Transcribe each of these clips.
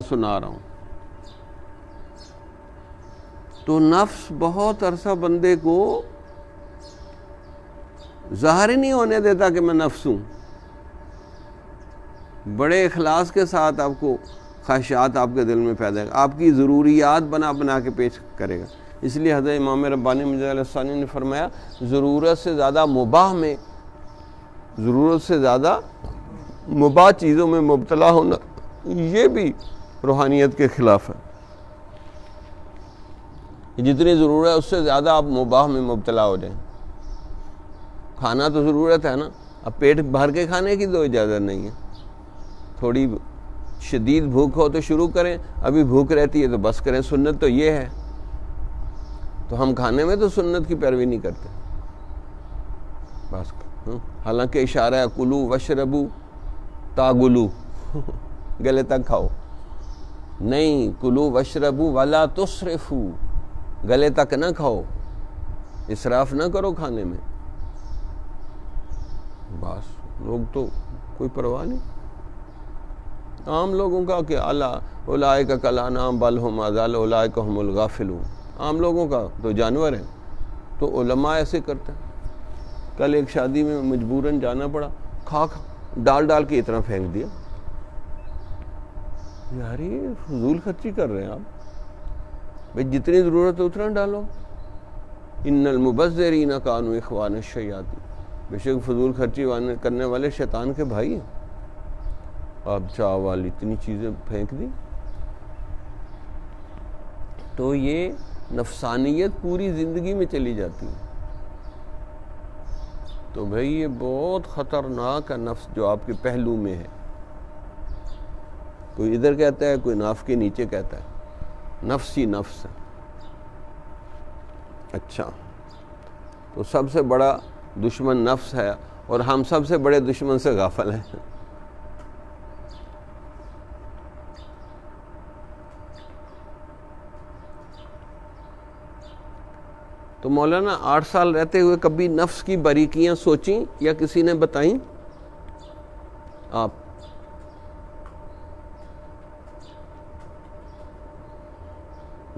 سنا رہا ہوں. تو نفس بہت عرصہ بندے کو ظاہر ہی نہیں ہونے دیتا کہ میں نفس ہوں. بڑے اخلاص کے ساتھ آپ کو خواہشات آپ کے دل میں پیدا ہے، آپ کی ضروریات بنا بنا کے پیش کرے گا. اس لیے حضرت امام ربانی مجدد علیہ الثانی نے فرمایا ضرورت سے زیادہ مباح چیزوں میں مبتلا ہونا یہ بھی روحانیت کے خلاف ہے. جتنی ضرورت ہے اس سے زیادہ آپ مباح میں مبتلا ہو جائیں. کھانا تو ضرورت ہے نا، اب پیٹ بھر کے کھانے کی تو اجازت نہیں ہے. تھوڑی شدید بھوک ہو تو شروع کریں، ابھی بھوک رہتی ہے تو بس کریں. سنت تو یہ ہے، تو ہم کھانے میں تو سنت کی پیروی نہیں کرتے. بس حالانکہ اشارہ ہے کلو وشربو تاگلو، گلے تک کھاؤ. نہیں، کلو وشربو ولا تسرفو، گلے تک نہ کھاؤ، اسراف نہ کرو کھانے میں. بس لوگ تو کوئی پرواہ نہیں. عام لوگوں کا کہ اولئک کالانعام بل ہم اضل اولئک هم الغافلون، عام لوگوں کا تو جانور ہیں. تو علماء ایسے کرتے ہیں. کل ایک شادی میں مجبوراً جانا پڑا، کھا ڈال کے اتنا پھینک دیا. یار یہ فضول خرچی کر رہے ہیں آپ. بھئی جتنی ضرورت ہے اتنا ڈالو. ان المبذرین کانوا اخوان الشیاطین، بے شک فضول خرچی کرنے والے شیطان کے بھائی ہیں. آپ چاہ والی اتنی چیزیں پھینک دی. تو یہ نفسانیت پوری زندگی میں چلی جاتی ہے. تو بھئی یہ بہت خطرناک ہے نفس جو آپ کے پہلو میں ہے. کوئی ادھر کہتا ہے، کوئی ناف کے نیچے کہتا ہے. نفس ہی نفس ہے. اچھا، تو سب سے بڑا دشمن نفس ہے اور ہم سب سے بڑے دشمن سے غافل ہیں. تو مولانا 8 سال رہتے ہوئے کبھی نفس کی باریکیاں سوچیں یا کسی نے بتائیں؟ آپ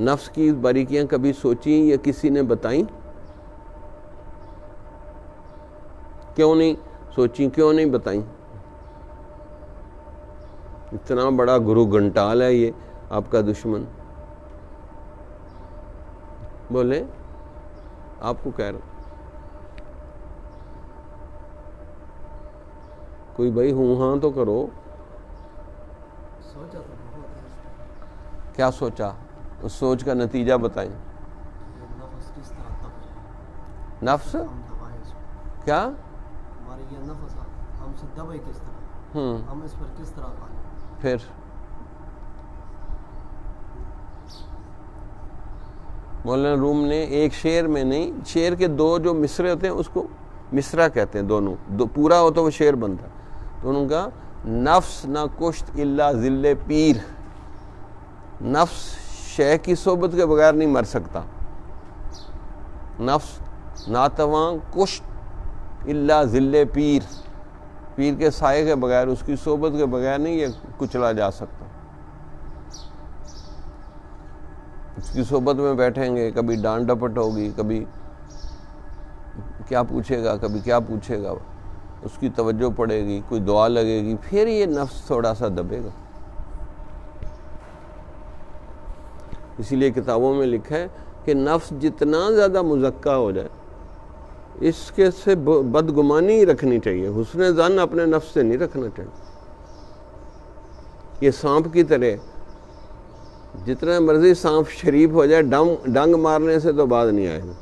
نفس کی باریکیاں کبھی سوچیں یا کسی نے بتائیں؟ کیوں نہیں سوچیں، کیوں نہیں بتائیں؟ اتنا بڑا گرو گھنٹال ہے یہ آپ کا دشمن. بولے، آپ کو کہہ رہا ہوں. کوئی بھائی ہوں ہاں تو کرو. کیا سوچا؟ اس سوچ کا نتیجہ بتائیں. نفس کیا؟ ہمارے یہ نفس ہم سے دبے کس طرح، ہم اس پر کس طرح پائیں. پھر مولانا روم نے ایک شعر میں نہیں، شعر کے 2 جو مصرے ہوتے ہیں اس کو مصرع کہتے ہیں. دونوں پورا ہو تو وہ شعر بنتا ہے. تو انہوں کا نفس نہ کشت الا ذل پیر، نفس شیخ کی صحبت کے بغیر نہیں مر سکتا. نفس ناتواں کشت الا ذل پیر، پیر کے سائے کے بغیر، اس کی صحبت کے بغیر نہیں یہ کچلا جا سکتا. اس کی صحبت میں بیٹھیں گے، کبھی ڈانٹ ڈپٹ ہوگی، کبھی کیا پوچھے گا، کبھی کیا پوچھے گا، اس کی توجہ پڑے گی، کوئی دعا لگے گی، پھر یہ نفس تھوڑا سا دبے گا. اسی لیے کتابوں میں لکھا ہے کہ نفس جتنا زیادہ مزکہ ہو جائے اس کے سے بدگمانی رکھنی چاہیے. حسن ظن اپنے نفس سے نہیں رکھنا چاہیے. یہ سانپ کی طرح، جتنا مرضی سانپ شریف ہو جائے، ڈنگ مارنے سے تو باز نہیں آئے گا.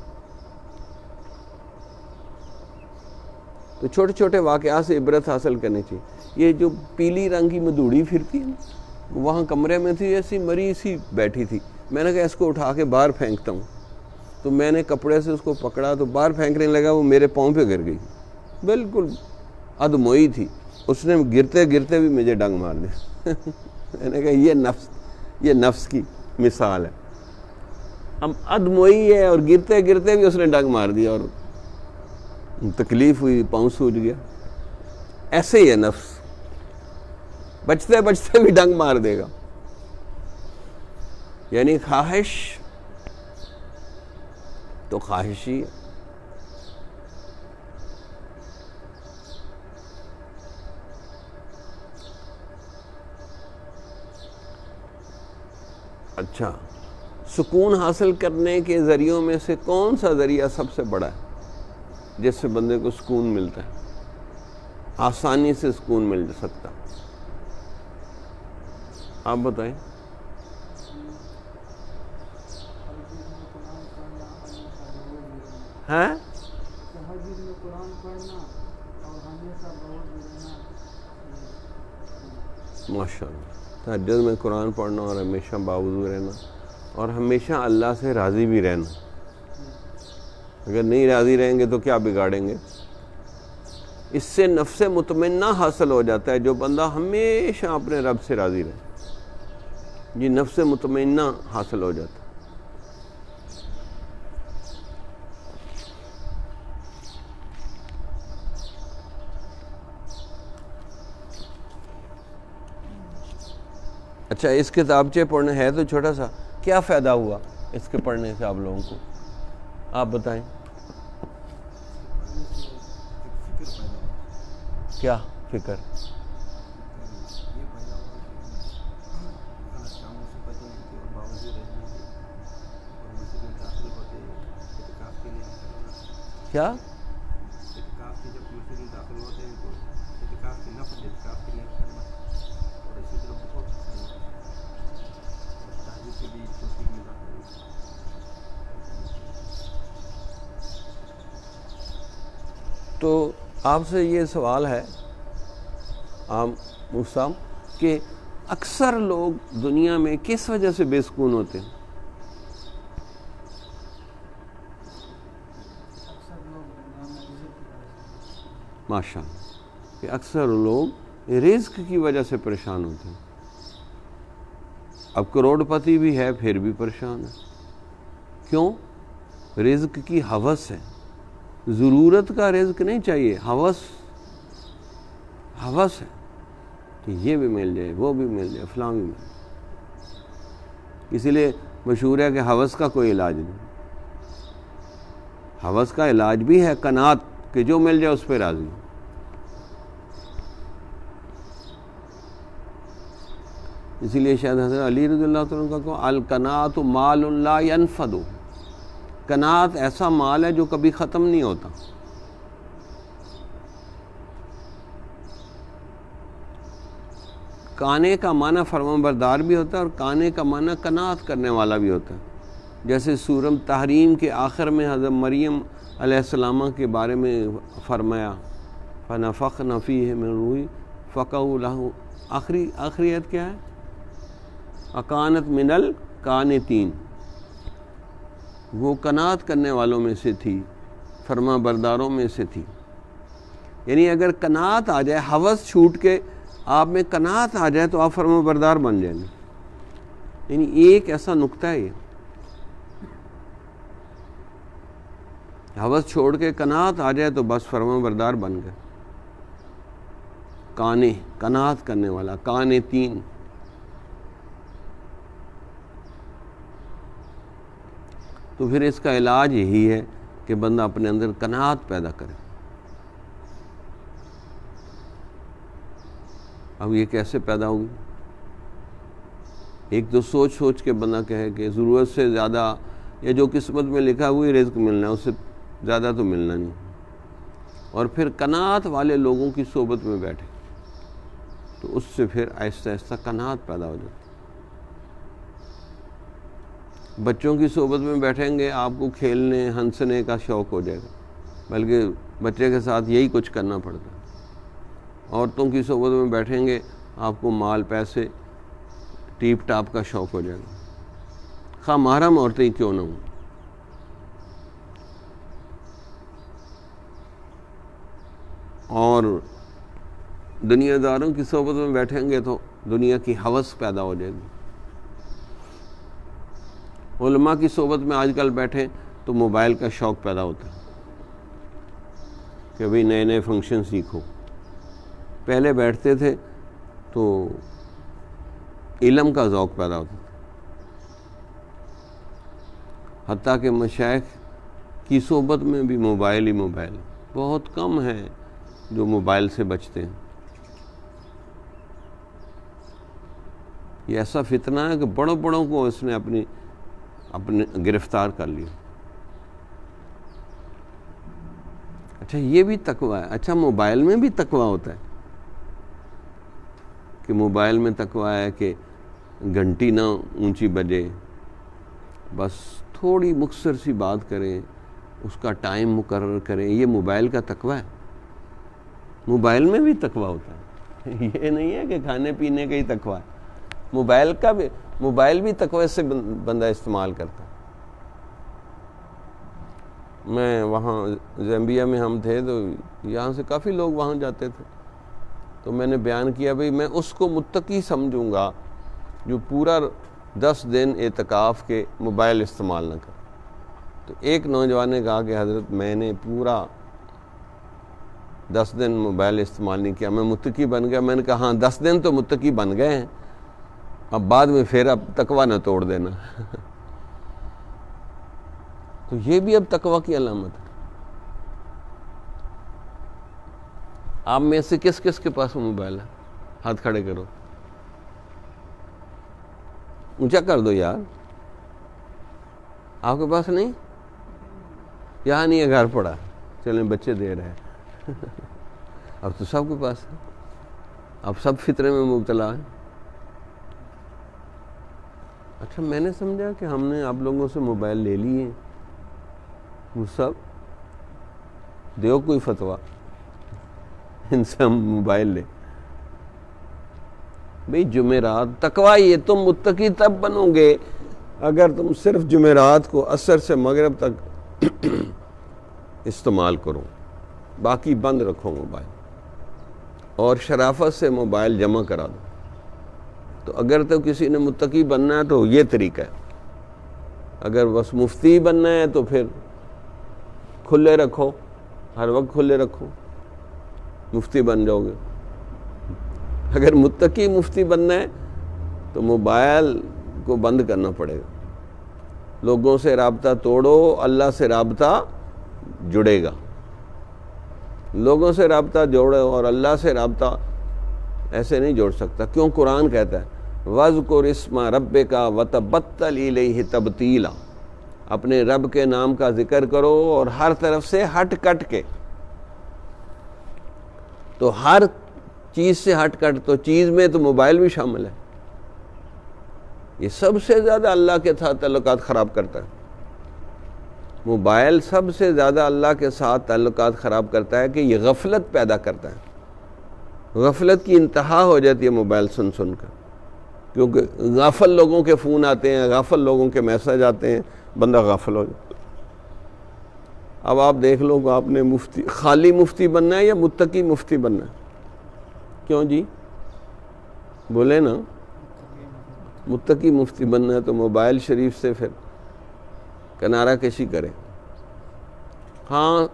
تو چھوٹے چھوٹے واقعات سے عبرت حاصل کرنی چاہیے. یہ جو پیلی رنگ کی مدوڑی پھرتی ہے نا، وہاں کمرے میں تھی، ایسی مری سی بیٹھی تھی. میں نے کہا اس کو اٹھا کے باہر پھینکتا ہوں. تو میں نے کپڑے سے اس کو پکڑا تو باہر پھینکنے لگا، وہ میرے پاؤں پہ گر گئی. بالکل ادموئی تھی. اس نے گرتے گرتے بھی مجھے ڈنگ مار دیا. میں نے کہا یہ نفس کی مثال ہے. اب ادموئی ہے اور گرتے گرتے بھی اس نے ڈنگ مار دیا اور تکلیف ہوئی، پاؤں سوج گیا. ایسے ہی ہے نفس، بچتے بچتے بھی ڈنگ مار دے گا. یعنی خواہش تو خواہش ہی ہے. اچھا، سکون حاصل کرنے کے ذریعوں میں سے کون سا ذریعہ سب سے بڑا ہے جس سے بندے کو سکون ملتا ہے، آسانی سے سکون مل سکتا؟ آپ بتائیں. ہیں؟ ماشاء اللہ، تہجد میں قرآن پڑھنا اور ہمیشہ باوضو رہنا اور ہمیشہ اللہ سے راضی بھی رہنا. اگر نہیں راضی رہیں گے تو کیا بگاڑیں گے؟ اس سے نفس مطمئنہ حاصل ہو جاتا ہے. جو بندہ ہمیشہ اپنے رب سے راضی رہے، یہ نفس مطمئنہ حاصل ہو جاتا ہے. اچھا، اس کتابچے پڑھنے ہے تو چھوٹا سا، کیا فائدہ ہوا اس کے پڑھنے سے آپ لوگوں کو؟ آپ بتائیں. کیا فکر؟ کیا؟ تو آپ سے یہ سوال ہے عام موسیٰ کہ اکثر لوگ دنیا میں کس وجہ سے بے سکون ہوتے ہیں؟ ماشاء اللہ، کہ اکثر لوگ رزق کی وجہ سے پریشان ہوتے ہیں. اب کروڑ پتی بھی ہے پھر بھی پریشان ہے. کیوں؟ رزق کی ہوس ہے. ضرورت کا رزق نہیں چاہیے، ہوس ہے کہ یہ بھی مل جائے، وہ بھی مل جائے، فلاں بھی مل جائے. اسی لیے مشہور ہے کہ ہوس کا کوئی علاج نہیں. ہوس کا علاج بھی ہے قناعت، کہ جو مل جائے اس پہ راضی. اسی لیے شاید حضرت علی رضی اللہ عنہ کا کہو القناعۃ مال لا ينفد. قناعت ایسا مال ہے جو کبھی ختم نہیں ہوتا. کانے کا معنی فرمان بردار بھی ہوتا ہے اور کانے کا معنی قناعت کرنے والا بھی ہوتا ہے. جیسے سورۃ تحریم کے آخر میں حضرت مریم علیہ السلام کے بارے میں فرمایا فَنَفَخْنَا فِيهِ مِن رُوحِي فَقَعُوا لَهُ. آخری آیت کیا ہے؟ اکانت من القانتین. وہ قناعت کرنے والوں میں سے تھی، فرما برداروں میں سے تھی. یعنی اگر قناعت آ جائے، ہوس چھوٹ کے آپ میں قناعت آ جائے تو آپ فرما بردار بن جائیں گے. یعنی ایک ایسا نقطہ ہے، ہوس چھوڑ کے قناعت آ جائے تو بس فرما بردار بن گئے. کانے، قناعت کرنے والا، کانے تین. تو پھر اس کا علاج یہی ہے کہ بندہ اپنے اندر قناعت پیدا کرے. اب یہ کیسے پیدا ہوگی؟ ایک تو سوچ کے بندہ کہے کہ ضرورت سے زیادہ یا جو قسمت میں لکھا ہوئی رزق ملنا ہے اس سے زیادہ تو ملنا نہیں. اور پھر قناعت والے لوگوں کی صحبت میں بیٹھے تو اس سے پھر آہستہ آہستہ قناعت پیدا ہو جاتی. بچوں کی صحبت میں بیٹھیں گے آپ کو کھیلنے ہنسنے کا شوق ہو جائے گا، بلکہ بچے کے ساتھ یہی کچھ کرنا پڑتا ہے. عورتوں کی صحبت میں بیٹھیں گے آپ کو مال پیسے ٹیپ ٹاپ کا شوق ہو جائے گا، خواہ محرم عورتیں کیوں نہ ہوں. اور دنیا داروں کی صحبت میں بیٹھیں گے تو دنیا کی ہوس پیدا ہو جائے گی. علماء کی صحبت میں آج کل بیٹھیں تو موبائل کا شوق پیدا ہوتا ہے کہ بھئی نئے نئے فنکشن سیکھو. پہلے بیٹھتے تھے تو علم کا ذوق پیدا ہوتا تھا. حتیٰ کہ مشائخ کی صحبت میں بھی موبائل ہی موبائل، بہت کم ہیں جو موبائل سے بچتے ہیں۔ یہ ایسا فتنہ ہے کہ بڑوں بڑوں کو اس نے اپنے گرفتار کر لیا۔ اچھا یہ بھی تقویٰ ہے۔ اچھا موبائل میں بھی تقویٰ ہوتا ہے کہ موبائل میں تقویٰ ہے کہ گھنٹی نہ اونچی بجے، بس تھوڑی مختصر سی بات کریں، اس کا ٹائم مقرر کریں، یہ موبائل کا تقویٰ ہے۔ موبائل میں بھی تقویٰ ہوتا ہے، یہ نہیں ہے کہ کھانے پینے کا ہی تقویٰ ہے، موبائل بھی تقوی سے بندہ استعمال کرتا ہے۔ میں وہاں زیمبیا میں ہم تھے تو یہاں سے کافی لوگ وہاں جاتے تھے، تو میں نے بیان کیا بھئی میں اس کو متقی سمجھوں گا جو پورا 10 دن اعتکاف کے موبائل استعمال نہ کرے۔ تو ایک نوجوان نے کہا کہ حضرت میں نے پورا 10 دن موبائل استعمال نہیں کیا، میں متقی بن گیا۔ میں نے کہا ہاں 10 دن تو متقی بن گئے ہیں، اب بعد میں پھر اب تقویٰ نہ توڑ دینا۔ تو یہ بھی اب تقویٰ کی علامت ہے۔ آپ میں سے کس کس کے پاس موبائل ہے؟ ہاتھ کھڑے کرو، اونچا کر دو یار۔ آپ کے پاس نہیں؟ یہاں نہیں ہے، گھر پڑا، چلیں بچے دے رہے ہیں۔ اب تو سب کے پاس ہے، اب سب فطرے میں مبتلا ہے۔ اچھا میں نے سمجھا کہ ہم نے آپ لوگوں سے موبائل لے لیے، وہ سب دیو کوئی فتویٰ ان سے ہم موبائل لیں۔ بھئی جمعرات تقویٰ، یہ تم متقی تب بنو گے اگر تم صرف جمعرات کو عصر سے مغرب تک استعمال کرو، باقی بند رکھو موبائل، اور شرافت سے موبائل جمع کرا دو۔ تو اگر تو کسی نے متقی بننا ہے تو یہ طریقہ ہے، اگر بس مفتی بننا ہے تو پھر کھلے رکھو، ہر وقت کھلے رکھو، مفتی بن جاؤ گے۔ اگر متقی مفتی بننا ہے تو موبائل کو بند کرنا پڑے گا، لوگوں سے رابطہ توڑو، اللہ سے رابطہ جڑے گا۔ لوگوں سے رابطہ جوڑو اور اللہ سے رابطہ ایسے نہیں جوڑ سکتا۔ کیوں؟ قرآن کہتا ہے وَاذْكُرِ اسْمَ رَبِّكَ وَتَبَتَّلْ إِلَيْهِ تَبْتِيلًا، اپنے رب کے نام کا ذکر کرو اور ہر طرف سے ہٹ کٹ کے۔ تو ہر چیز سے ہٹ کٹ، تو چیز میں تو موبائل بھی شامل ہے۔ یہ سب سے زیادہ اللہ کے ساتھ تعلقات خراب کرتا ہے، موبائل سب سے زیادہ اللہ کے ساتھ تعلقات خراب کرتا ہے کہ یہ غفلت پیدا کرتا ہے۔ غفلت کی انتہا ہو جاتی ہے موبائل سن سن کر، کیونکہ غافل لوگوں کے فون آتے ہیں، غافل لوگوں کے میسج آتے ہیں، بندہ غافل ہو جاتا ہے۔ اب آپ دیکھ لو کہ آپ نے خالی مفتی بننا ہے یا متقی مفتی بننا ہے؟ کیوں جی بولے نا؟ متقی مفتی بننا ہے تو موبائل شریف سے پھر کنارہ کشی کرے۔ ہاں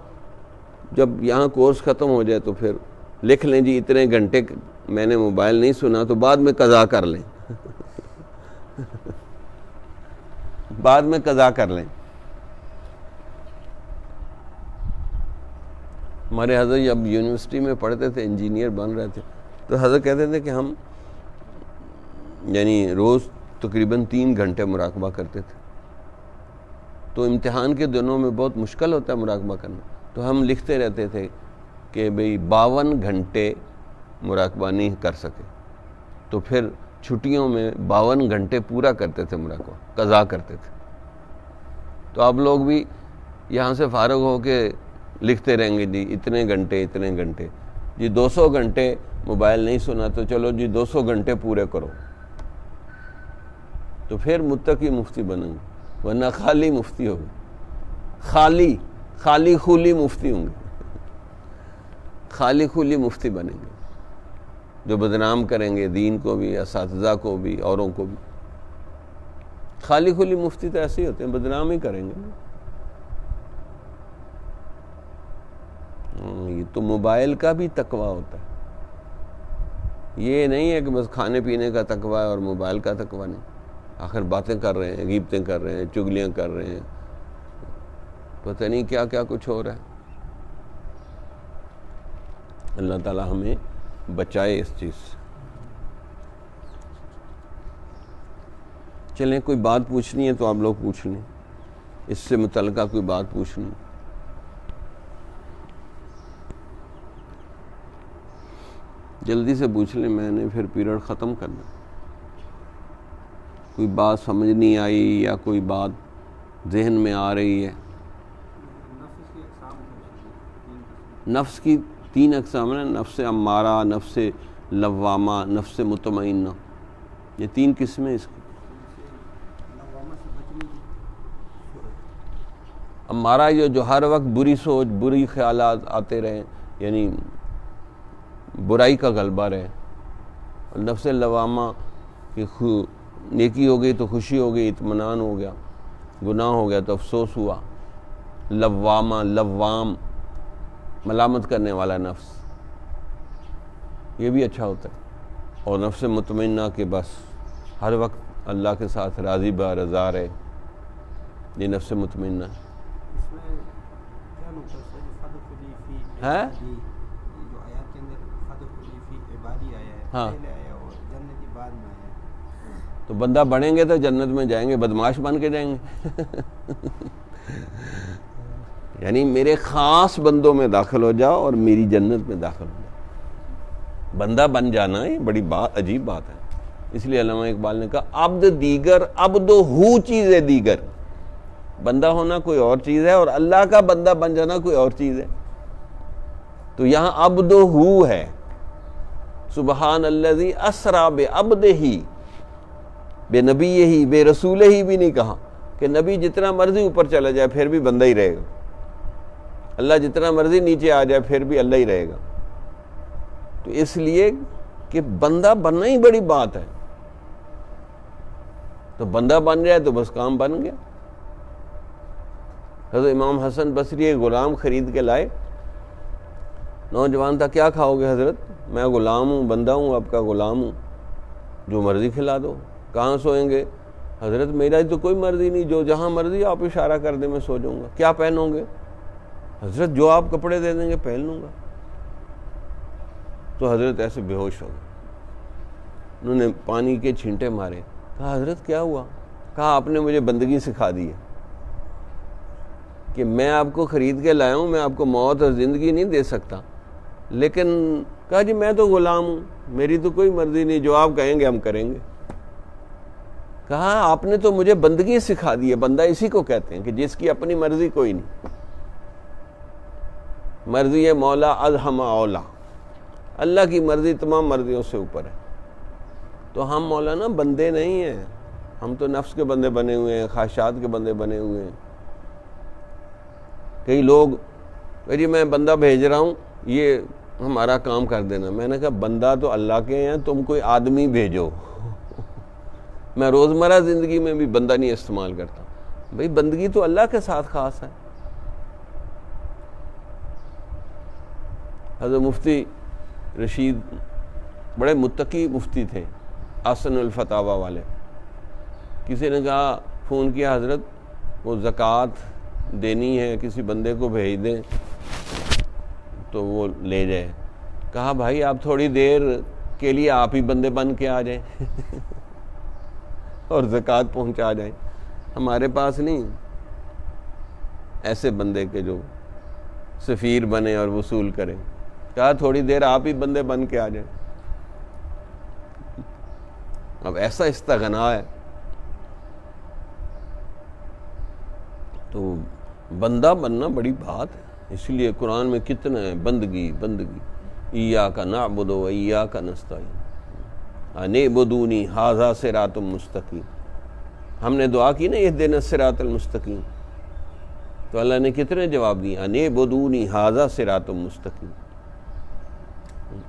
جب یہاں کورس ختم ہو جائے تو پھر لکھ لیں جی اتنے گھنٹے میں نے موبائل نہیں سنا، تو بعد میں قضا کر لیں، بعد میں قضا کر لیں۔ ہمارے حضرت جب یونیورسٹی میں پڑھتے تھے، انجینئر بن رہے تھے، تو حضرت کہتے تھے کہ ہم یعنی روز تقریباً 3 گھنٹے مراقبہ کرتے تھے۔ تو امتحان کے دنوں میں بہت مشکل ہوتا ہے مراقبہ کرنا، تو ہم لکھتے رہتے تھے کہ بھئی 52 گھنٹے مراقبہ نہیں کر سکے، تو پھر چھٹیوں میں 52 گھنٹے پورا کرتے تھے مراقبہ، قضا کرتے تھے۔ تو آپ لوگ بھی یہاں سے فارغ ہو کے لکھتے رہیں گے جی اتنے گھنٹے اتنے گھنٹے، جی 200 گھنٹے موبائل نہیں سنا تو چلو جی 200 گھنٹے پورے کرو، تو پھر متقی مفتی بنیں گے، ورنہ خالی مفتی ہوگی، خالی خولی مفتی ہوں گے، خالی خولی مفتی بنیں گے جو بدنام کریں گے دین کو بھی، اساتذہ کو بھی، اوروں کو بھی۔ خالی خولی مفتی تو ایسے ہی ہوتے ہیں، بدنام ہی کریں گے۔ یہ تو موبائل کا بھی تقویٰ ہوتا ہے، یہ نہیں ہے کہ بس کھانے پینے کا تقویٰ ہے اور موبائل کا تقویٰ نہیں۔ آخر باتیں کر رہے ہیں، غیبتیں کر رہے ہیں، چگلیاں کر رہے ہیں، پتہ نہیں کیا کیا کچھ ہو رہا ہے. اللہ تعالی ہمیں بچائے اس چیز سے. چلیں کوئی بات پوچھنی ہے تو آپ لوگ پوچھ لیں, اس سے متعلقہ کوئی بات پوچھنی ہے. جلدی سے پوچھ لیں, میں نے پھر پیریڈ ختم کرنا. کوئی بات سمجھ نہیں آئی یا کوئی بات ذہن میں آ رہی ہے. نفس کی 3 اقسام ہیں, نفس امارہ, نفس لوامہ, نفس مطمئنہ. یہ 3 قسمیں اس کی. امارہ یہ جو ہر وقت بری سوچ, بری خیالات آتے رہیں, یعنی برائی کا غلبہ رہے. اور نفس لوامہ کہ نیکی ہو گئی تو خوشی ہو گئی, اطمینان ہو گیا, گناہ ہو گیا تو افسوس ہوا. لوامہ, لوام, ملامت کرنے والا نفس, یہ بھی اچھا ہوتا ہے. اور نفس مطمئنہ کہ بس ہر وقت اللہ کے ساتھ راضی با رضا رہے, یہ نفس مطمئنہ ہے. اس میں کیا نقطہ ہے؟ جو آیات کے اندر فدخلی فی عبادی آیا ہے, ہاں, پہلے آیا اور جنت بعد میں آیا ہے. تو بندہ بنیں گے تو جنت میں جائیں گے, بدماش بن کے جائیں گے. یعنی میرے خاص بندوں میں داخل ہو جاؤ اور میری جنت میں داخل ہو جاؤ. بندہ بن جانا یہ بڑی بات, عجیب بات ہے. اس لیے علامہ اقبال نے کہا عبد دیگر عبد ہو چیز دیگر. بندہ ہونا کوئی اور چیز ہے اور اللہ کا بندہ بن جانا کوئی اور چیز ہے. تو یہاں عبد ہو ہے, سبحان الذی اسرا بعبدہ, بے نبی ہی بے رسول ہی بھی نہیں کہا کہ نبی جتنا مرضی اوپر چلا جائے پھر بھی بندہ ہی رہے گا, اللہ جتنا مرضی نیچے آ جائے پھر بھی اللہ ہی رہے گا. تو اس لیے کہ بندہ بننا ہی بڑی بات ہے. تو بندہ بن جائے تو بس کام بن گیا. حضرت امام حسن بصری ایک غلام خرید کے لائے. نوجوان تھا, کیا کھاؤ گے حضرت؟ میں غلام ہوں, بندہ ہوں, آپ کا غلام ہوں, جو مرضی کھلا دو. کہاں سوئیں گے؟ حضرت میرا تو کوئی مرضی نہیں, جو جہاں مرضی آپ اشارہ کر دیں میں سو جاؤں گا. کیا پہنو گے؟ حضرت جو آپ کپڑے دے دیں گے پہن لوں گا. تو حضرت ایسے بے ہوش ہو گئے. انہوں نے پانی کے چھینٹے مارے. کہا حضرت کیا ہوا؟ کہا آپ نے مجھے بندگی سکھا دی ہے کہ میں آپ کو خرید کے لایا ہوں, میں آپ کو موت اور زندگی نہیں دے سکتا, لیکن کہا جی میں تو غلام ہوں, میری تو کوئی مرضی نہیں, جو آپ کہیں گے ہم کریں گے. کہا آپ نے تو مجھے بندگی سکھا دی ہے. بندہ اسی کو کہتے ہیں کہ جس کی اپنی مرضی کوئی نہیں. مرضی مولا الہم اولا, اللہ کی مرضی تمام مرضیوں سے اوپر ہے. تو ہم مولانا بندے نہیں ہیں, ہم تو نفس کے بندے بنے ہوئے ہیں, خواہشات کے بندے بنے ہوئے ہیں. کئی لوگ جی میں بندہ بھیج رہا ہوں, یہ ہمارا کام کر دینا. میں نے کہا بندہ تو اللہ کے ہیں, تم کوئی آدمی بھیجو. میں روزمرہ زندگی میں بھی بندہ نہیں استعمال کرتا. بھئی بندگی تو اللہ کے ساتھ خاص ہے. حضرت مفتی رشید بڑے متقی مفتی تھے, احسن الفتاوی والے. کسی نے کہا, فون کیا, حضرت وہ زکوٰۃ دینی ہے, کسی بندے کو بھیج دیں تو وہ لے جائے. کہا بھائی آپ تھوڑی دیر کے لیے آپ ہی بندے بن کے آ جائیں اور زکوٰۃ پہنچا جائیں. ہمارے پاس نہیں ایسے بندے کے جو سفیر بنے اور وصول کریں. کہا تھوڑی دیر آپ ہی بندے بن کے آ جائیں. اب ایسا استغنا ہے. تو بندہ بننا بڑی بات ہے. اس لیے قرآن میں کتنا ہے بندگی بندگی. ایاک نعبد و ایاک نستعین ان اعبدونی ھذا صراط مستقیم. ہم نے دعا کی نا اہدنا الصراط المستقیم, تو اللہ نے کتنے جواب دیے, ان اعبدونی ھذا صراط مستقیم,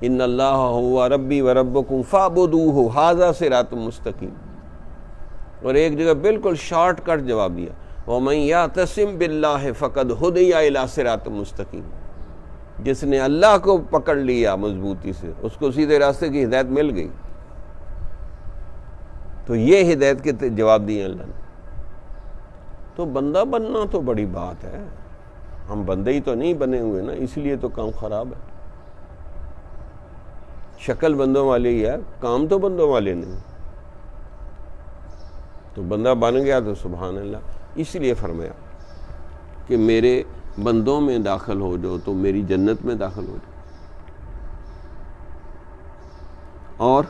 ان اللہ هو ربی و ربکم فاعبدوہ ھذا صراط مستقیم. اور ایک جگہ بالکل شارٹ کٹ جواب دیا, وَمَن يَعْتَصِم بِاللَّهِ فَقَدْ هُدِيَ إِلَىٰ صِرَاطٍ مستقیم. جس نے اللہ کو پکڑ لیا مضبوطی سے, اس کو سیدھے راستے کی ہدایت مل گئی. تو یہ ہدایت کے جواب دیے اللہ نے. تو بندہ بننا تو بڑی بات ہے. ہم بندے ہی تو نہیں بنے ہوئے نا، اس لیے تو کام خراب ہے. شکل بندوں والی ہی ہے، کام تو بندوں والے نہیں. تو بندہ بن گیا تو سبحان اللہ. اس لیے فرمایا کہ میرے بندوں میں داخل ہو جاؤ تو میری جنت میں داخل ہو جاؤ. اور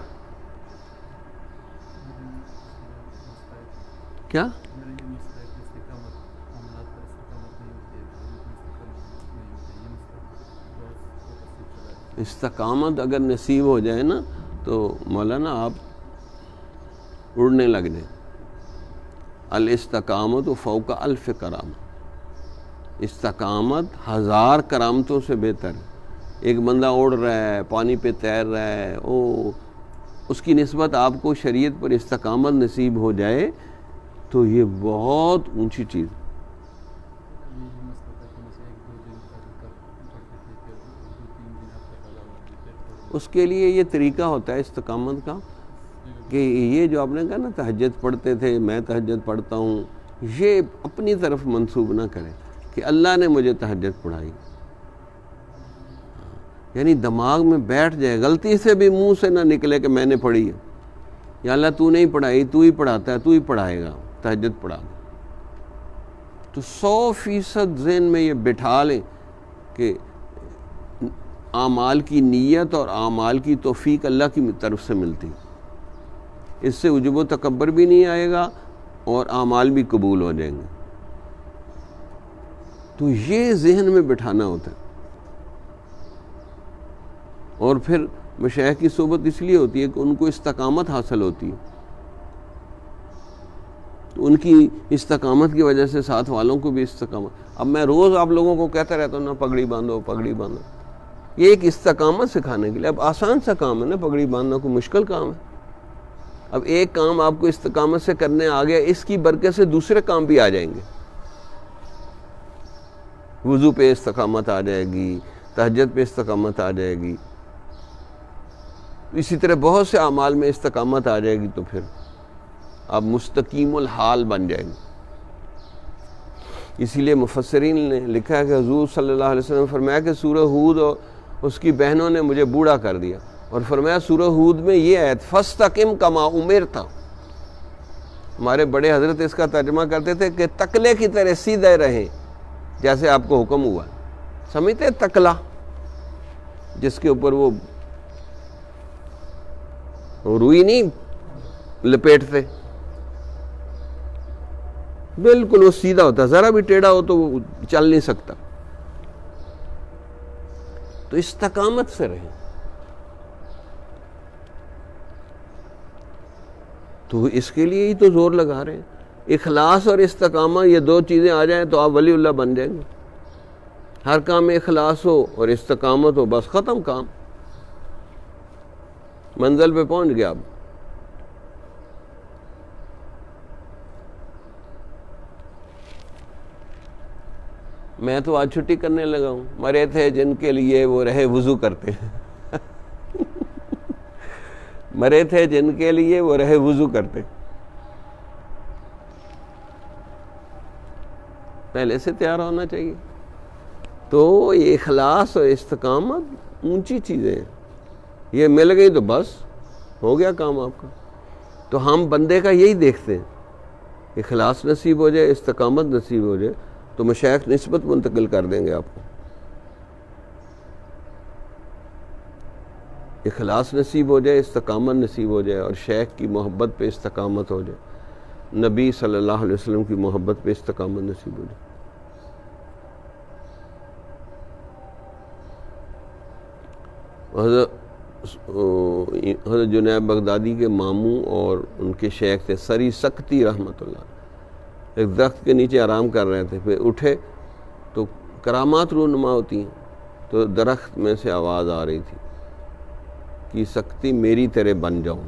کیا استقامت اگر نصیب ہو جائے نا تو مولانا آپ اڑنے لگ جائیں. الاستقامت فوق الف کرامہ. استقامت 1000 کرامتوں سے بہتر ہے. ایک بندہ اڑ رہا ہے، پانی پہ تیر رہا ہے، اس کی نسبت آپ کو شریعت پر استقامت نصیب ہو جائے تو یہ بہت اونچی چیز. اس کے لیے یہ طریقہ ہوتا ہے استقامت کا کہ یہ جو آپ نے کہا نا تہجد پڑھتے تھے، میں تہجد پڑھتا ہوں، یہ اپنی طرف منسوب نہ کریں کہ اللہ نے مجھے تہجد پڑھائی. یعنی دماغ میں بیٹھ جائے، غلطی سے بھی منہ سے نہ نکلے کہ میں نے پڑھی ہے. یا اللہ تو نہیں پڑھائی، تو ہی پڑھاتا ہے، تو ہی پڑھائے گا، تہجد پڑھا دے. تو 100% ذہن میں یہ بٹھا لیں کہ اعمال کی نیت اور اعمال کی توفیق اللہ کی طرف سے ملتی. اس سے عجب و تکبر بھی نہیں آئے گا اور اعمال بھی قبول ہو جائیں گے. تو یہ ذہن میں بٹھانا ہوتا ہے. اور پھر مشائخ کی صحبت اس لیے ہوتی ہے کہ ان کو استقامت حاصل ہوتی ہے. تو ان کی استقامت کی وجہ سے ساتھ والوں کو بھی استقامت. اب میں روز آپ لوگوں کو کہتا رہتا ہوں نا پگڑی باندھو پگڑی باندھو، یہ ایک استقامت سکھانے کے لیے. اب آسان سا کام ہے نا پگڑی باندھنا، کوئی مشکل کام ہے؟ اب ایک کام آپ کو استقامت سے کرنے آ گیا، اس کی برکت سے دوسرے کام بھی آ جائیں گے. وضو پہ استقامت آ جائے گی، تہجد پہ استقامت آ جائے گی، اسی طرح بہت سے اعمال میں استقامت آ جائے گی. تو پھر آپ مستقیم الحال بن جائیں گے. اسی لیے مفسرین نے لکھا ہے کہ حضور صلی اللہ علیہ وسلم نے فرمایا کہ سورہ ہود اور اس کی بہنوں نے مجھے بوڑھا کر دیا. اور فرمایا سورہ ہود میں یہ آیت فاستقم کما امرت. ہمارے بڑے حضرت اس کا ترجمہ کرتے تھے کہ تکلے کی طرح سیدھے رہیں جیسے آپ کو حکم ہوا. سمجھتے تکلا جس کے اوپر وہ روئی نہیں لپیٹتے، بالکل وہ سیدھا ہوتا ہے، ذرا بھی ٹیڑھا ہو تو وہ چل نہیں سکتا. تو استقامت سے رہیں. تو اس کے لیے ہی تو زور لگا رہے ہیں. اخلاص اور استقامت یہ دو چیزیں آ جائیں تو آپ ولی اللہ بن جائیں گے. ہر کام میں اخلاص ہو اور استقامت ہو، بس ختم کام، منزل پہ پہنچ گیا. اب میں تو آج چھٹی کرنے لگا ہوں. مرے تھے جن کے لیے وہ رہے وضو کرتے مرے تھے جن کے لیے وہ رہے وضو کرتے. پہلے سے تیار ہونا چاہیے. تو یہ اخلاص اور استقامت اونچی چیزیں ہیں. یہ مل گئی تو بس ہو گیا کام آپ کا. تو ہم بندے کا یہی دیکھتے ہیں، اخلاص نصیب ہو جائے، استقامت نصیب ہو جائے تو مشائخ نسبت منتقل کر دیں گے آپ کو. اخلاص نصیب ہو جائے، استقامت نصیب ہو جائے اور شیخ کی محبت پہ استقامت ہو جائے، نبی صلی اللہ علیہ وسلم کی محبت پہ استقامت نصیب ہو جائے. حضرت جنید بغدادی کے ماموں اور ان کے شیخ تھے سری سکتی رحمۃ اللہ، ایک درخت کے نیچے آرام کر رہے تھے. پھر اٹھے تو کرامات رونما ہوتی ہیں، تو درخت میں سے آواز آ رہی تھی کہ سکتی میری طرح بن جاؤں.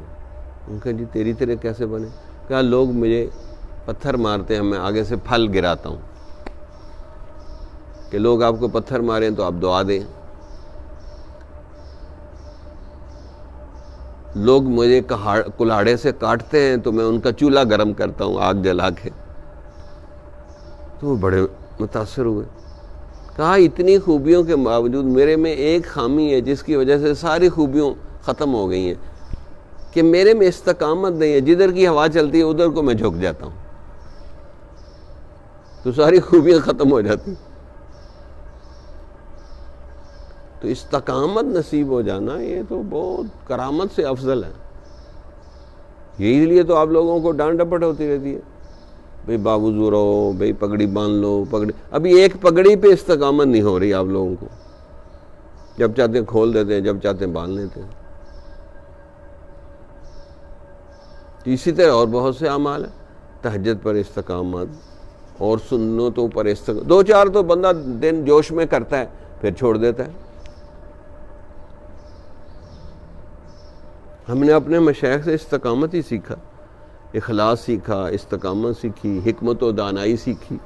ان کا جی تیری طرح کیسے بنے؟ کہا لوگ مجھے پتھر مارتے ہیں، میں آگے سے پھل گراتا ہوں کہ لوگ آپ کو پتھر ماریں تو آپ دعا دیں. لوگ مجھے کلاڑے سے کاٹتے ہیں تو میں ان کا چولہا گرم کرتا ہوں آگ جلا کے. تو وہ بڑے متاثر ہوئے. کہا اتنی خوبیوں کے باوجود میرے میں ایک خامی ہے جس کی وجہ سے ساری خوبیوں ختم ہو گئی ہیں کہ میرے میں استقامت نہیں ہے. جدھر کی ہوا چلتی ہے ادھر کو میں جھک جاتا ہوں تو ساری خوبیاں ختم ہو جاتی. تو استقامت نصیب ہو جانا یہ تو بہت کرامت سے افضل ہے. یہی لیے تو آپ لوگوں کو ڈانٹ ڈپٹ ہوتی رہتی ہے بھئی باوضو رہو، بھئی پگڑی باندھ لو. پگڑی ابھی ایک پگڑی پہ استقامت نہیں ہو رہی آپ لوگوں کو. جب چاہتے ہیں کھول دیتے ہیں، جب چاہتے ہیں باندھ لیتے ہیں. اسی طرح اور بہت سے اعمال ہیں. تہجد پر استقامت اور سنتوں پر استقامت. دو چار تو بندہ دن جوش میں کرتا ہے پھر چھوڑ دیتا ہے. ہم نے اپنے مشائخ سے استقامت ہی سیکھا، اخلاص سیکھا، استقامت سیکھی، حکمت و دانائی سیکھی.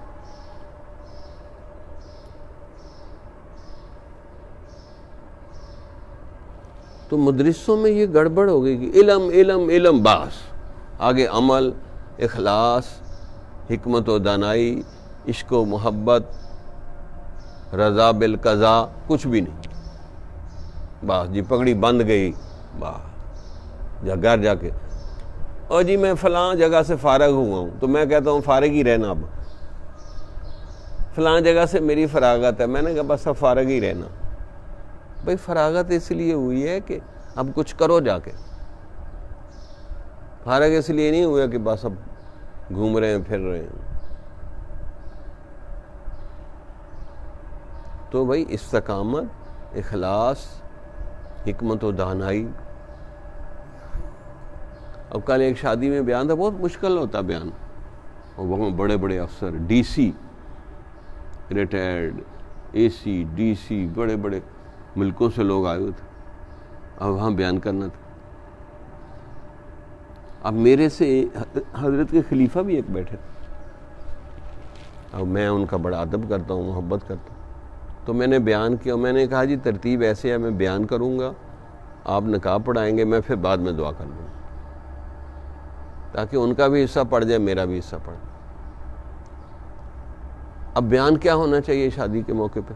تو مدرسوں میں یہ گڑبڑ ہو گئی کہ علم علم علم بس، آگے عمل، اخلاص، حکمت و دانائی، عشق و محبت، رضا بالقضاء کچھ بھی نہیں. بس جی پگڑی بند گئی، بس گھر جا کے اور جی میں فلاں جگہ سے فارغ ہوا ہوں تو میں کہتا ہوں فارغ ہی رہنا. اب فلاں جگہ سے میری فراغت ہے، میں نے کہا بس اب فارغ ہی رہنا. بھئی فراغت اس لیے ہوئی ہے کہ اب کچھ کرو جا کے. فارغ اس لیے نہیں ہوا کہ بس اب گھوم رہے ہیں پھر رہے ہیں. تو بھئی استقامت، اخلاص، حکمت و دانائی. اب کل ایک شادی میں بیان تھا، بہت مشکل ہوتا بیان، اور وہاں بڑے بڑے افسر، ڈی سی ریٹائرڈ، اے سی، ڈی سی، بڑے بڑے ملکوں سے لوگ آئے ہوئے تھے. اب وہاں بیان کرنا تھا. اب میرے سے حضرت کے خلیفہ بھی ایک بیٹھے. اب میں ان کا بڑا ادب کرتا ہوں، محبت کرتا ہوں. تو میں نے بیان کیا، میں نے کہا جی ترتیب ایسے ہے، میں بیان کروں گا، آپ نقاب پڑھائیں گے، میں پھر بعد میں دعا کر لوں گا تاکہ ان کا بھی حصہ پڑ جائے، میرا بھی حصہ پڑ جائے. اب بیان کیا ہونا چاہیے شادی کے موقع پہ؟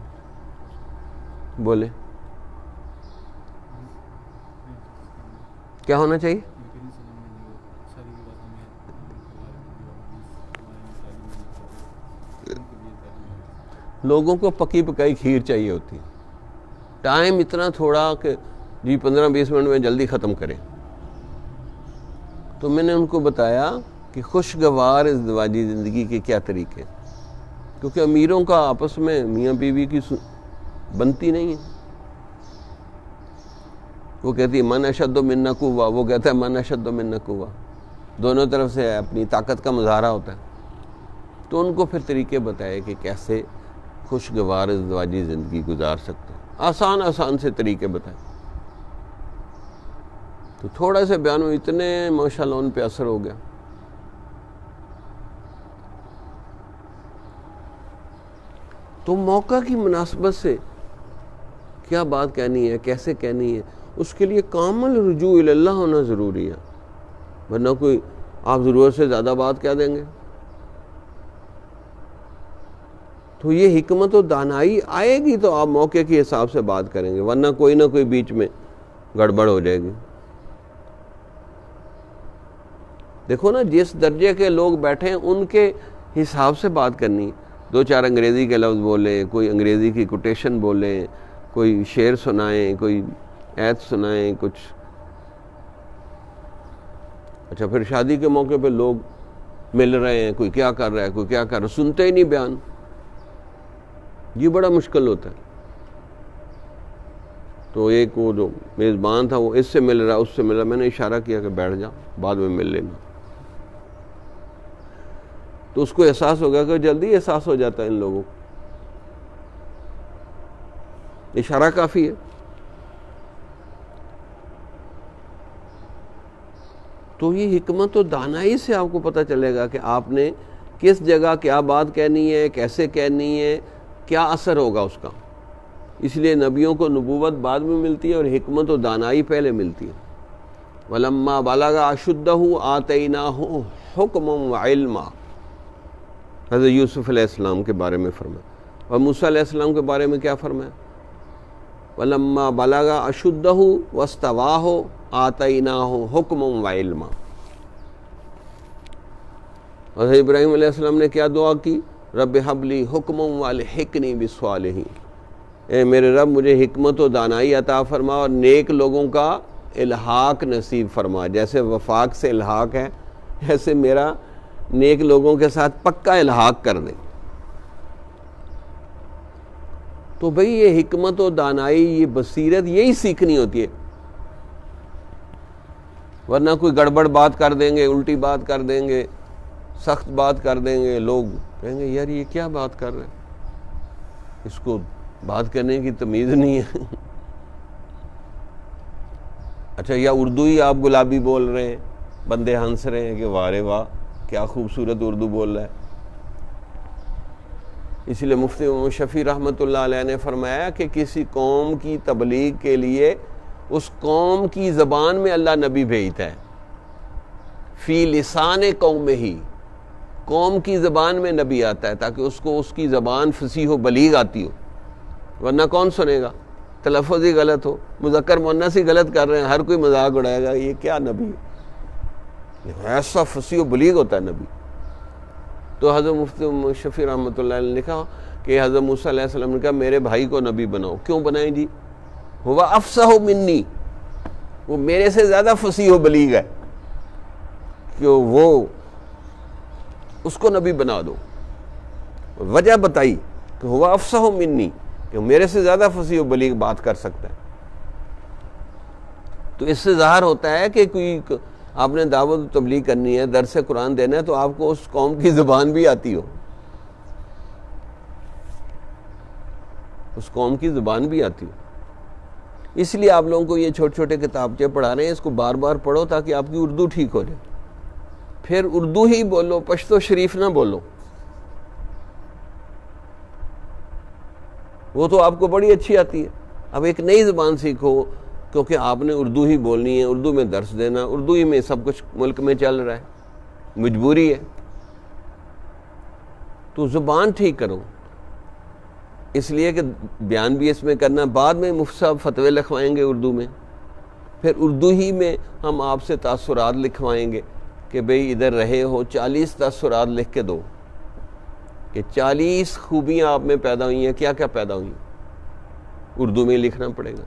بولے کیا ہونا چاہیے؟ لوگوں کو پکی پکائی کھیر چاہیے ہوتی ہے. ٹائم اتنا تھوڑا کہ جی 15-20 منٹ میں جلدی ختم کریں. تو میں نے ان کو بتایا کہ خوشگوار ازدواجی زندگی کے کیا طریقے، کیونکہ امیروں کا آپس میں میاں بیوی کی بنتی نہیں ہے. وہ کہتی ہے من اشد منا قوہ، وہ کہتا ہے من اشد منا قوہ. دونوں طرف سے اپنی طاقت کا مظاہرہ ہوتا ہے. تو ان کو پھر طریقے بتائے کہ کیسے خوشگوار ازدواجی زندگی گزار سکتے ہیں. آسان سے طریقے بتائے. تو تھوڑا سے بیان میں اتنے ماشاءاللہ ان پہ اثر ہو گیا. تو موقع کی مناسبت سے کیا بات کہنی ہے، کیسے کہنی ہے، اس کے لیے کامل رجوع اللہ ہونا ضروری ہے. ورنہ کوئی آپ ضرورت سے زیادہ بات کہہ دیں گے. تو یہ حکمت و دانائی آئے گی تو آپ موقع کے حساب سے بات کریں گے، ورنہ کوئی نہ کوئی بیچ میں گڑبڑ ہو جائے گی. دیکھو نا جس درجے کے لوگ بیٹھے ہیں ان کے حساب سے بات کرنی. 2-4 انگریزی کے لفظ بولیں، کوئی انگریزی کی کوٹیشن بولیں، کوئی شعر سنائیں، کوئی ایت سنائیں کچھ. اچھا پھر شادی کے موقع پہ لوگ مل رہے ہیں، کوئی کیا کر رہا ہے، کوئی کیا کر رہا ہے، سنتے ہی نہیں بیان. یہ بڑا مشکل ہوتا ہے. تو ایک وہ جو میزبان تھا وہ اس سے مل رہا، اس سے مل رہا، میں نے اشارہ کیا کہ بیٹھ جا، بعد میں مل لینا. تو اس کو احساس ہو گیا کہ جلدی احساس ہو جاتا ہے ان لوگوں کو. اشارہ کافی ہے. تو یہ حکمت و دانائی سے آپ کو پتہ چلے گا کہ آپ نے کس جگہ کیا بات کہنی ہے، کیسے کہنی ہے، کیا اثر ہوگا اس کا. اس لیے نبیوں کو نبوت بعد میں ملتی ہے اور حکمت و دانائی پہلے ملتی ہے. وَلَمَّا بَلَغَ أَشُدَّهُ آتَيْنَاهُ حُكْمًا وَعِلْمًا. حضرت یوسف علیہ السلام کے بارے میں فرمایا اور موسیٰ علیہ السلام کے بارے میں کیا فرمایا؟ وَلَمَّا بَلَغَ أَشُدَّهُ وَاسْتَوَاهُ آتَيْنَاهُ حُكْمًا وَعِلْمًا۔ حضرت ابراہیم علیہ السلام نے کیا دعا کی؟ رب حب لی حکما والحقنی بالصالحین، اے میرے رب مجھے حکمت و دانائی عطا فرما اور نیک لوگوں کا الحاق نصیب فرما۔ جیسے وفاق سے الحاق ہے، ایسے میرا نیک لوگوں کے ساتھ پکا الحاق کر دے۔ تو بھئی یہ حکمت و دانائی، یہ بصیرت، یہی سیکھنی ہوتی ہے، ورنہ کوئی گڑبڑ بات کر دیں گے، الٹی بات کر دیں گے، سخت بات کر دیں گے، لوگ کہیں گے یار یہ کیا بات کر رہے ہیں، اس کو بات کرنے کی تمیز نہیں ہے۔ اچھا، یا اردو ہی آپ گلابی بول رہے ہیں، بندے ہنس رہے ہیں کہ واہ رے واہ کیا خوبصورت اردو بول رہا ہے۔ اس لیے مفتی محمد شفیع رحمۃ اللہ علیہ نے فرمایا کہ کسی قوم کی تبلیغ کے لیے اس قوم کی زبان میں اللہ نبی بھیجتا ہے، فی لسان قوم ہی، قوم کی زبان میں نبی آتا ہے تاکہ اس کو اس کی زبان فصیح و بلیغ آتی ہو، ورنہ کون سنے گا؟ تلفظ ہی غلط ہو، مذکر مؤنث ہی غلط کر رہے ہیں، ہر کوئی مذاق اڑائے گا، یہ کیا نبی ہے؟ ایسا فصیح و بلیغ ہوتا ہے نبی۔ تو حضرت مفتی شفیع رحمۃ اللہ علیہ نے کہا کہ حضرت موسیٰ علیہ السلام نے کہا میرے بھائی کو نبی بناؤ۔ کیوں بنائیں جی؟ ہوا افصح منی، وہ میرے سے زیادہ فصیح و بلیغ ہے، کہ وہ اس کو نبی بنا دو۔ وجہ بتائی کہ ہوا افصح منی، کہ میرے سے زیادہ فصیح و بلیغ بات کر سکتا ہے۔ تو اس سے ظاہر ہوتا ہے کہ کوئی آپ نے دعوت و تبلیغ کرنی ہے، درس قرآن دینا ہے، تو آپ کو اس قوم کی زبان بھی آتی ہو، اس قوم کی زبان بھی آتی ہو۔ اس لیے آپ لوگوں کو یہ چھوٹے چھوٹے کتابچے پڑھا رہے ہیں، اس کو بار بار پڑھو تاکہ آپ کی اردو ٹھیک ہو جائے۔ پھر اردو ہی بولو، پشتو شریف نہ بولو، وہ تو آپ کو بڑی اچھی آتی ہے۔ اب ایک نئی زبان سیکھو، کیونکہ آپ نے اردو ہی بولنی ہے، اردو میں درس دینا، اردو ہی میں سب کچھ ملک میں چل رہا ہے، مجبوری ہے۔ تو زبان ٹھیک کرو، اس لیے کہ بیان بھی اس میں کرنا، بعد میں مفتی صاحب فتوے لکھوائیں گے اردو میں، پھر اردو ہی میں ہم آپ سے تاثرات لکھوائیں گے کہ بھئی ادھر رہے ہو 40 تاثرات لکھ کے دو، کہ 40 خوبیاں آپ میں پیدا ہوئی ہیں، کیا کیا پیدا ہوئی ہیں، اردو میں لکھنا پڑے گا۔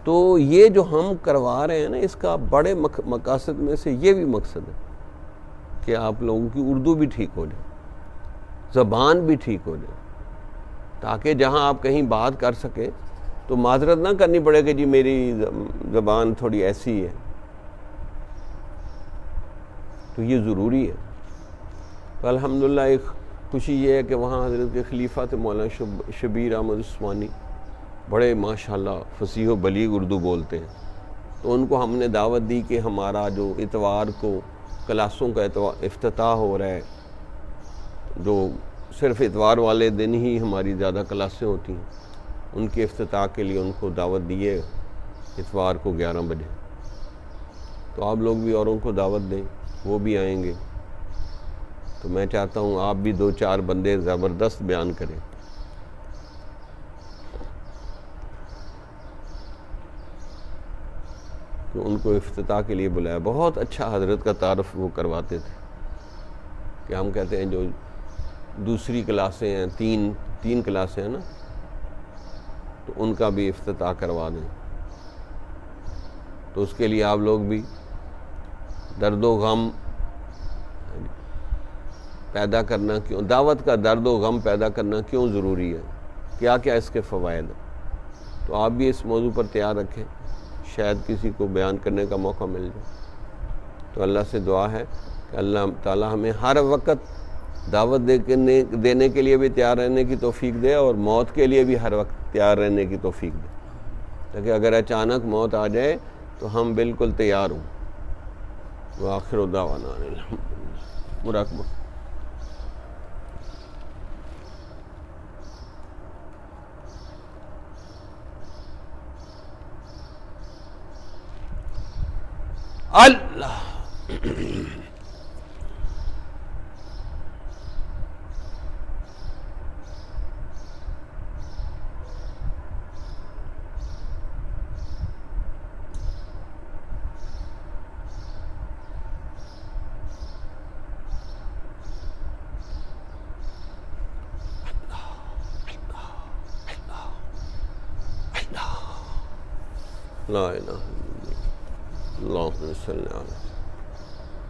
تو یہ جو ہم کروا رہے ہیں نا، اس کا بڑے مقاصد میں سے یہ بھی مقصد ہے کہ آپ لوگوں کی اردو بھی ٹھیک ہو جائے، زبان بھی ٹھیک ہو جائے، تاکہ جہاں آپ کہیں بات کر سکیں تو معذرت نہ کرنی پڑے کہ جی میری زبان تھوڑی ایسی ہے۔ تو یہ ضروری ہے۔ تو الحمدللہ ایک خوشی یہ ہے کہ وہاں حضرت کے خلیفہ تھے مولانا شبیر احمد عثمانی، بڑے ماشاءاللہ فصیح و بلیغ اردو بولتے ہیں۔ تو ان کو ہم نے دعوت دی کہ ہمارا جو اتوار کو کلاسوں کا افتتاح ہو رہا ہے، جو صرف اتوار والے دن ہی ہماری زیادہ کلاسیں ہوتی ہیں، ان کے افتتاح کے لیے ان کو دعوت دیے اتوار کو 11 بجے۔ تو آپ لوگ بھی اوروں کو دعوت دیں، وہ بھی آئیں گے۔ تو میں چاہتا ہوں آپ بھی 2-4 بندے زبردست بیان کریں۔ تو ان کو افتتاح کے لیے بلایا، بہت اچھا حضرت کا تعارف وہ کرواتے تھے کہ ہم کہتے ہیں جو دوسری کلاسیں ہیں، تین کلاسیں ہیں نا، تو ان کا بھی افتتاح کروا دیں۔ تو اس کے لیے آپ لوگ بھی درد و غم پیدا کرنا کیوں، دعوت کا درد و غم پیدا کرنا کیوں ضروری ہے، کیا کیا اس کے فوائد ہیں۔ تو آپ بھی اس موضوع پر تیار رکھیں، شاید کسی کو بیان کرنے کا موقع مل جائے۔ تو اللہ سے دعا ہے کہ اللہ تعالی ہمیں ہر وقت دعوت دینے کے لیے بھی تیار رہنے کی توفیق دے، اور موت کے لیے بھی ہر وقت تیار رہنے کی توفیق دے، تاکہ اگر اچانک موت آ جائے تو ہم بالکل تیار ہوں۔ وآخر دعوانا الحمدللہ۔ مراقبہ۔ اللہ لا الہ الا اللہ اللہم صلی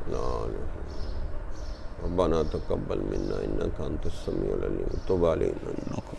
علی ربنا تقبل منا انک انت السمیع العلیم وتب علینا انک